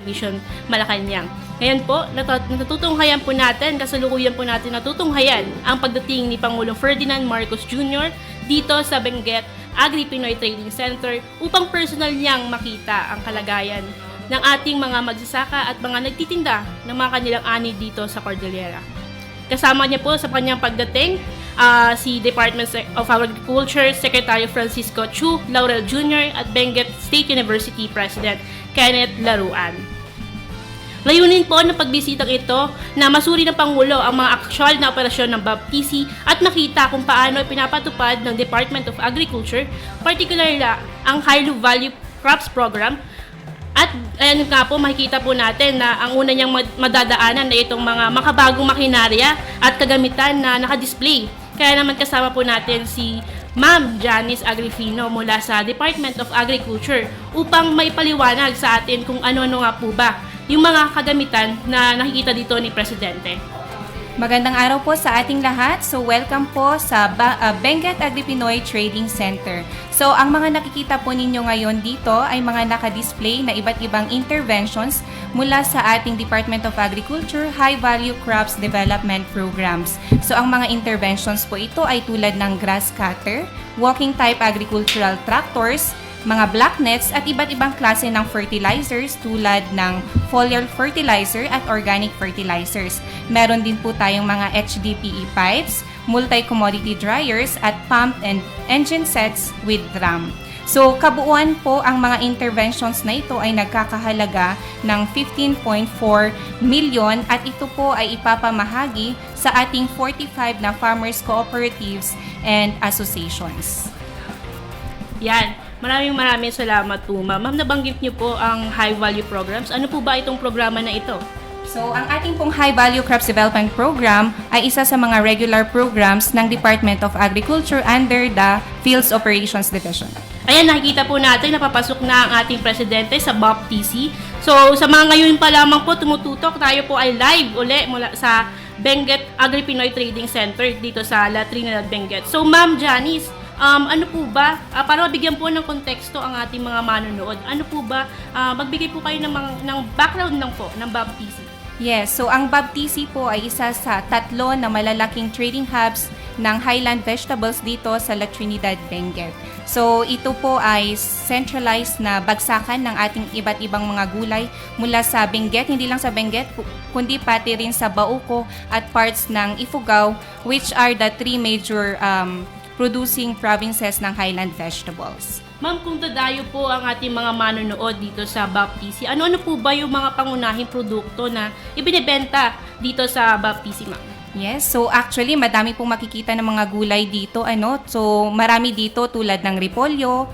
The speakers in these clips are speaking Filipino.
Mission Malacanang. Ngayon po, natutunghayan po natin, kasalukuyan po natin natutunghayan ang pagdating ni Pangulong Ferdinand Marcos Jr. dito sa Benguet Agri-Pinoy Trading Center upang personal niyang makita ang kalagayan ng ating mga magsasaka at mga nagtitinda ng mga kanilang ani dito sa Cordillera. Kasama niya po sa kanyang pagdating si Department of Agriculture Secretary Francisco Chu Laurel Jr. at Benguet State University President Kenneth Laruan. Layunin po ng pagbisitang ito na masuri ng Pangulo ang mga aktual na operasyon ng BAPTC at makita kung paano pinapatupad ng Department of Agriculture, particularly ang High Value Crops Program. At ayan nga po, makikita po natin na ang una niyang madadaanan na itong mga makabagong makinarya at kagamitan na nakadisplay. Kaya naman kasama po natin si Ma'am Janice Agrifino mula sa Department of Agriculture upang maipaliwanag sa atin kung ano-ano nga po ba yung mga kagamitan na nakikita dito ni Presidente. Magandang araw po sa ating lahat. So welcome po sa Benguet Agri-Pinoy Trading Center. So ang mga nakikita po ninyo ngayon dito ay mga naka-display na iba't ibang interventions mula sa ating Department of Agriculture High Value Crops Development Programs. So ang mga interventions po ito ay tulad ng grass cutter, walking type agricultural tractors, mga black nets at iba't ibang klase ng fertilizers tulad ng foliar fertilizer at organic fertilizers. Meron din po tayong mga HDPE pipes, multi-commodity dryers at pump and engine sets with drum. So kabuuan po ang mga interventions na ito ay nagkakahalaga ng 15.4 million at ito po ay ipapamahagi sa ating 45 na farmers cooperatives and associations. Yan. Maraming salamat po, Ma'am. Ma'am, nabanggit niyo po ang high value programs. Ano po ba itong programa na ito? So, ang ating pong High Value Crops Development Program ay isa sa mga regular programs ng Department of Agriculture under the Fields Operations Division. Ayan, nakikita po natin, napapasok na ang ating presidente sa BAPTC. So, sa mga ngayon pa lamang po tumututok, tayo po ay live uli mula sa Benguet Agri-Pinoy Trading Center dito sa La Trinidad, Benguet. So, Ma'am Janice, ano po ba, para mabigyan po ng konteksto ang ating mga manonood, ano po ba, magbigay po kayo ng background lang po ng BAPTC? Yes, so ang BAPTC po ay isa sa 3 na malalaking trading hubs ng highland vegetables dito sa La Trinidad, Benguet. So ito po ay centralized na bagsakan ng ating iba't ibang mga gulay mula sa Benguet, hindi lang sa Benguet, kundi pati rin sa Bauco at parts ng Ifugao, which are the 3 major producing provinces ng highland vegetables. Ma'am, kung dadayo po ang ating mga manonood dito sa BAPTC, ano-ano po ba yung mga pangunahing produkto na ibinebenta dito sa BAPTC, ma'am? Yes, so actually madami pong makikita ng mga gulay dito. So marami dito tulad ng repolyo,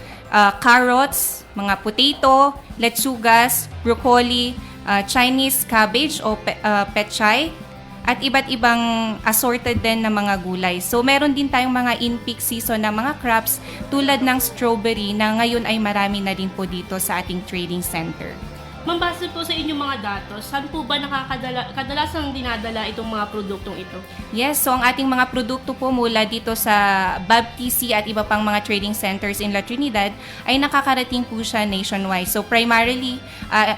carrots, mga potato, letsugas, broccoli, Chinese cabbage o pechay, at iba't ibang assorted din na mga gulay. So meron din tayong mga in-peak season na mga crops tulad ng strawberry na ngayon ay marami na din po dito sa ating trading center. Ma'am, base po sa inyong mga datos, saan po ba kadalasang dinadala itong mga produktong ito? Yes, so ang ating mga produkto po mula dito sa BAPTC at iba pang mga trading centers in La Trinidad ay nakakarating po siya nationwide. So primarily,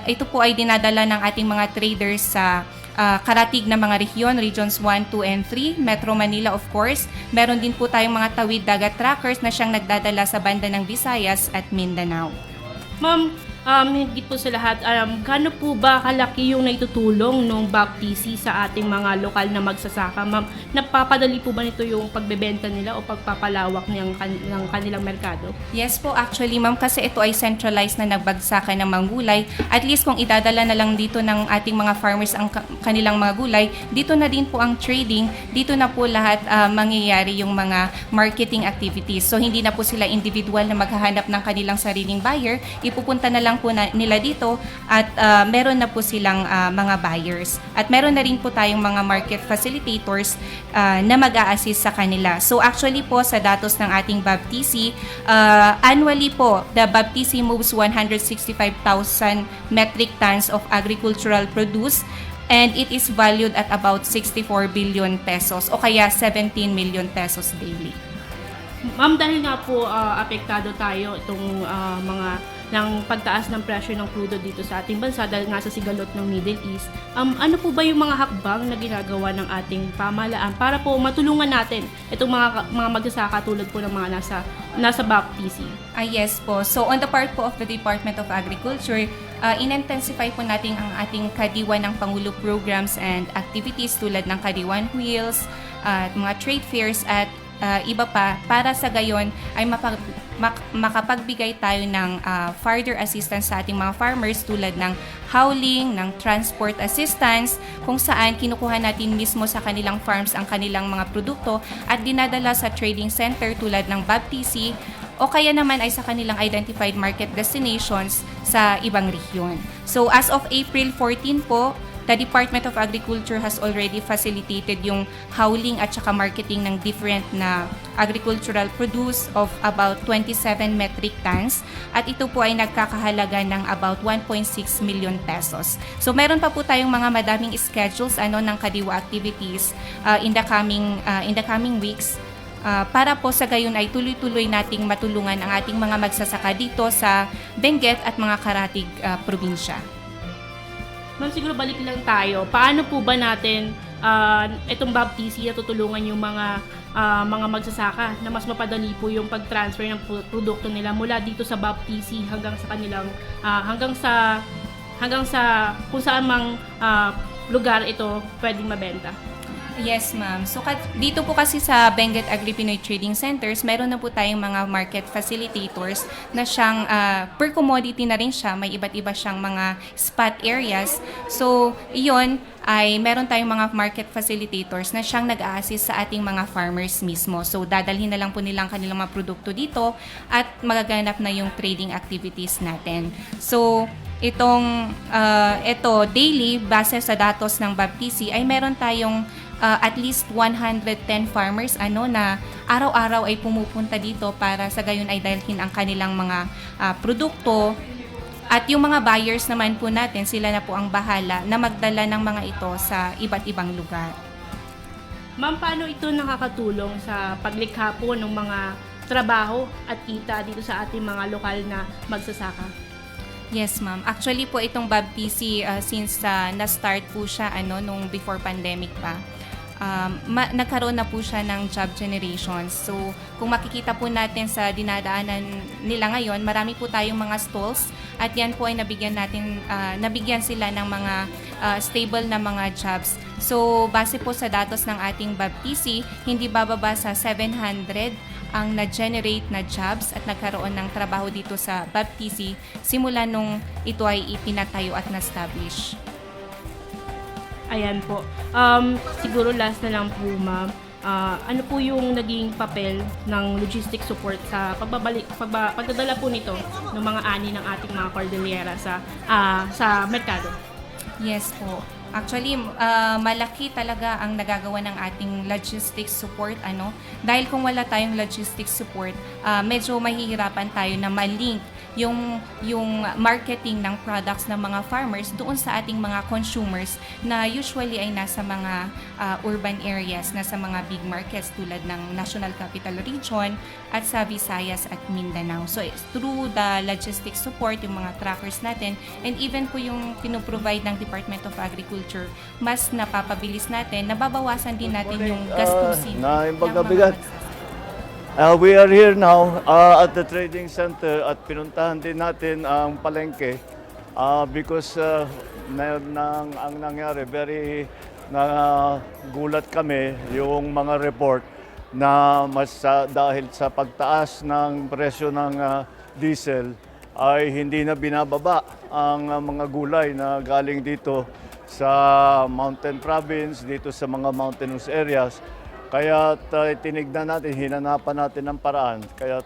ito po ay dinadala ng ating mga traders sa karatig na mga rehiyon, regions 1, 2, and 3, Metro Manila of course. Meron din po tayong mga tawid dagat trackers na siyang nagdadala sa banda ng Visayas at Mindanao. Ma'am, hindi po sa lahat, gaano po ba kalaki yung naitutulong ng BAPTC sa ating mga lokal na magsasaka? Ma'am, napapadali po ba nito yung pagbebenta nila o pagpapalawak ng kanilang merkado? Yes po, actually ma'am, kasi ito ay centralized na nagbagsakan ng mga gulay. At least kung idadala na lang dito ng ating mga farmers ang kanilang mga gulay, dito na din po ang trading, dito na po lahat mangyayari yung mga marketing activities. So hindi na po sila individual na maghahanap ng kanilang sariling buyer, ipupunta na lang po nila dito at meron na po silang mga buyers. At meron na rin po tayong mga market facilitators na mag-a-assist sa kanila. So actually po sa datos ng ating BAPTC, annually po, the BAPTC moves 165,000 metric tons of agricultural produce and it is valued at about 64 billion pesos o kaya 17 million pesos daily. Ma'am, dahil nga po apektado tayo itong mga ng pagtaas ng presyo ng crudo dito sa ating bansa dahil nga sa sigalot ng Middle East. Ano po ba yung mga hakbang na ginagawa ng ating pamahalaan para po matulungan natin itong mga magsasaka tulad po ng mga nasa BAPTC? Yes po. So on the part po of the Department of Agriculture, in-intensify po natin ang ating Kadiwa ng Pangulo programs and activities tulad ng Kadiwan Wheels, mga trade fairs at iba pa para sa gayon ay makapagbigay tayo ng further assistance sa ating mga farmers tulad ng hauling, ng transport assistance kung saan kinukuha natin mismo sa kanilang farms ang kanilang mga produkto at dinadala sa trading center tulad ng BAPTC o kaya naman ay sa kanilang identified market destinations sa ibang rehiyon. So as of April 14 po, the Department of Agriculture has already facilitated yung hauling at saka marketing ng different na agricultural produce of about 27 metric tons at ito po ay nagkakahalaga ng about 1.6 million pesos. So meron pa po tayong mga madaming schedules ng Kadiwa activities in the coming weeks para po sa gayon ay tuloy-tuloy nating matulungan ang ating mga magsasaka dito sa Benguet at mga karatig probinsya. Ma'am, siguro balik lang tayo. Paano po ba natin itong BAPTC na tutulungan yung mga magsasaka na mas mapadali po yung pag-transfer ng produkto nila mula dito sa BAPTC hanggang sa kanilang hanggang sa kung saan mang lugar ito pwedeng mabenta? Yes, ma'am. So, dito po kasi sa Benguet Agri-Pinoy Trading Centers, meron na po tayong mga market facilitators na siyang per commodity na rin siya. May iba't iba siyang mga spot areas. So, iyon ay meron tayong mga market facilitators na siyang nag-a-assist sa ating mga farmers mismo. So, dadalhin na lang po nilang kanilang mga produkto dito at magaganap na yung trading activities natin. So, ito daily, base sa datos ng BAPTC, ay meron tayong at least 110 farmers na araw-araw ay pumupunta dito para sa gayon ay dalhin ang kanilang mga produkto. At yung mga buyers naman po natin, sila na po ang bahala na magdala ng mga ito sa iba't ibang lugar. Ma'am, paano ito nakakatulong sa paglikha po ng mga trabaho at kita dito sa ating mga lokal na magsasaka? Yes, ma'am. Actually po itong BAPTC since na-start po siya nung before pandemic pa. Nagkaroon na po siya ng job generation. So, kung makikita po natin sa dinadaanan nila ngayon, marami po tayong mga stalls at yan po ay nabigyan sila ng mga stable na mga jobs. So, base po sa datos ng ating BAPTC, hindi bababa sa 700 ang na-generate na jobs at nagkaroon ng trabaho dito sa BAPTC simula nung ito ay ipinatayo at na-establish. Ayan po. Siguro last na lang po, ma'am. Ano po yung naging papel ng logistic support sa pagdadala po nito ng mga ani ng ating mga Cordillera sa merkado? Yes po. Actually, malaki talaga ang nagagawa ng ating logistics support. Dahil kung wala tayong logistics support, medyo mahihirapan tayo na malink yung marketing ng products ng mga farmers doon sa ating mga consumers na usually ay nasa mga urban areas, nasa mga big markets tulad ng National Capital Region at sa Visayas at Mindanao. So, through the logistics support, yung mga trackers natin, and even po yung pinoprovide ng Department of Agriculture, mas napapabilis natin, nababawasan din natin yung gastusin ng mga magsasaka. We are here now at the trading center at pinuntahan din natin ang palengke because ang nangyari, very nagulat kami yung mga report na dahil sa pagtaas ng presyo ng diesel ay hindi na binababa ang mga gulay na galing dito sa mountain province, dito sa mga mountainous areas. Kaya tinignan natin, hinanapan natin ng paraan. Kaya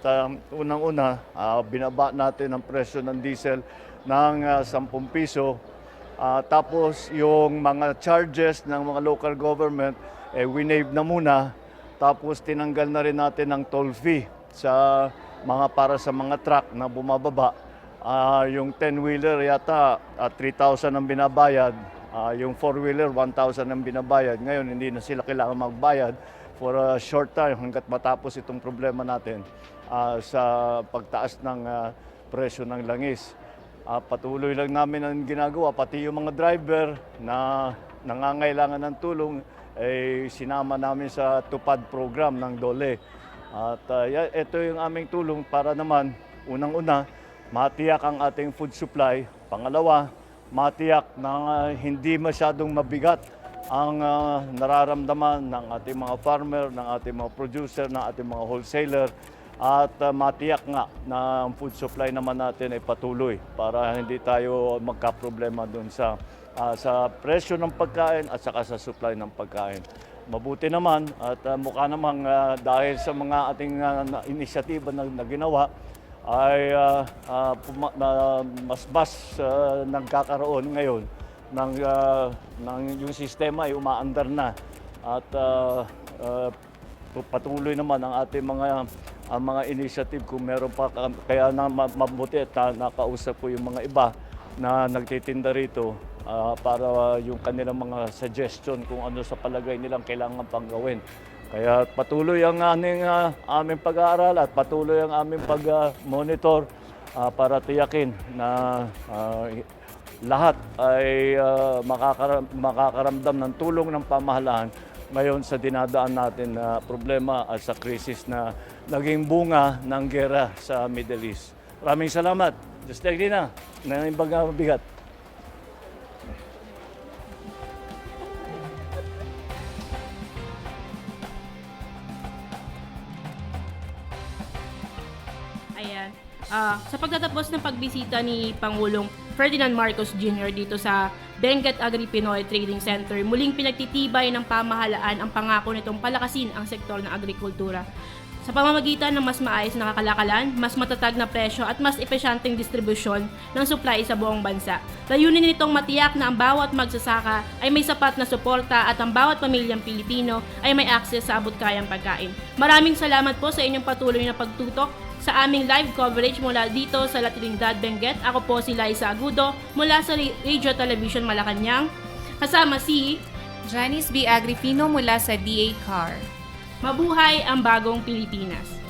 unang-una, binaba natin ang presyo ng diesel ng 10 piso. Tapos yung mga charges ng mga local government, winave na muna. Tapos tinanggal na rin natin ang toll fee para sa mga truck na bumababa. Yung 10-wheeler yata 3,000 ang binabayad. Yung 4-wheeler, 1,000 ang binabayad. Ngayon, hindi na sila kailangan magbayad for a short time hanggat matapos itong problema natin sa pagtaas ng presyo ng langis. Patuloy lang namin ang ginagawa, pati yung mga driver na nangangailangan ng tulong, sinama namin sa tupad program ng DOLE. At ito yung aming tulong para naman, unang-una, matiyak ang ating food supply. Pangalawa, matiyak na hindi masyadong mabigat ang nararamdaman ng ating mga farmer, ng ating mga producer, ng ating mga wholesaler. At matiyak nga na ang food supply naman natin ay patuloy para hindi tayo magkaproblema doon sa presyo ng pagkain at saka sa supply ng pagkain. Mabuti naman at mukha namang dahil sa mga ating inisyatiba na ginawa ay mas nagkakaroon ngayon ng yung sistema ay umaandar na at patuloy naman ang ating mga initiative kung meron pa, kaya mabuti at nakausap ko yung mga iba na nagtitinda rito para yung kanilang mga suggestion kung ano sa palagay nilang kailangan pang gawin. Kaya patuloy ang aming pag-aaral at patuloy ang aming pag-monitor para tiyakin na lahat ay makakaramdam ng tulong ng pamahalaan ngayon sa dinadaan natin na problema at sa krisis na naging bunga ng gera sa Middle East. Maraming salamat. Just like na, nangimbang mabigat. Ayan. Sa pagtatapos ng pagbisita ni Pangulong Ferdinand Marcos Jr. dito sa Benguet Agri-Pinoy Trading Center, muling pinagtitibay ng pamahalaan ang pangako nitong palakasin ang sektor ng agrikultura. Sa pamamagitan ng mas maayos na kakalakalan, mas matatag na presyo at mas epesyanteng distribusyon ng supply sa buong bansa. Layunin nitong matiyak na ang bawat magsasaka ay may sapat na suporta at ang bawat pamilyang Pilipino ay may access sa abot-kayang pagkain. Maraming salamat po sa inyong patuloy na pagtutok sa aming live coverage mula dito sa La Trinidad, Benguet. Ako po si Liza Agudo mula sa Radio Television Malacanang. Kasama si Janice B. Agripino mula sa DA CAR. Mabuhay ang bagong Pilipinas.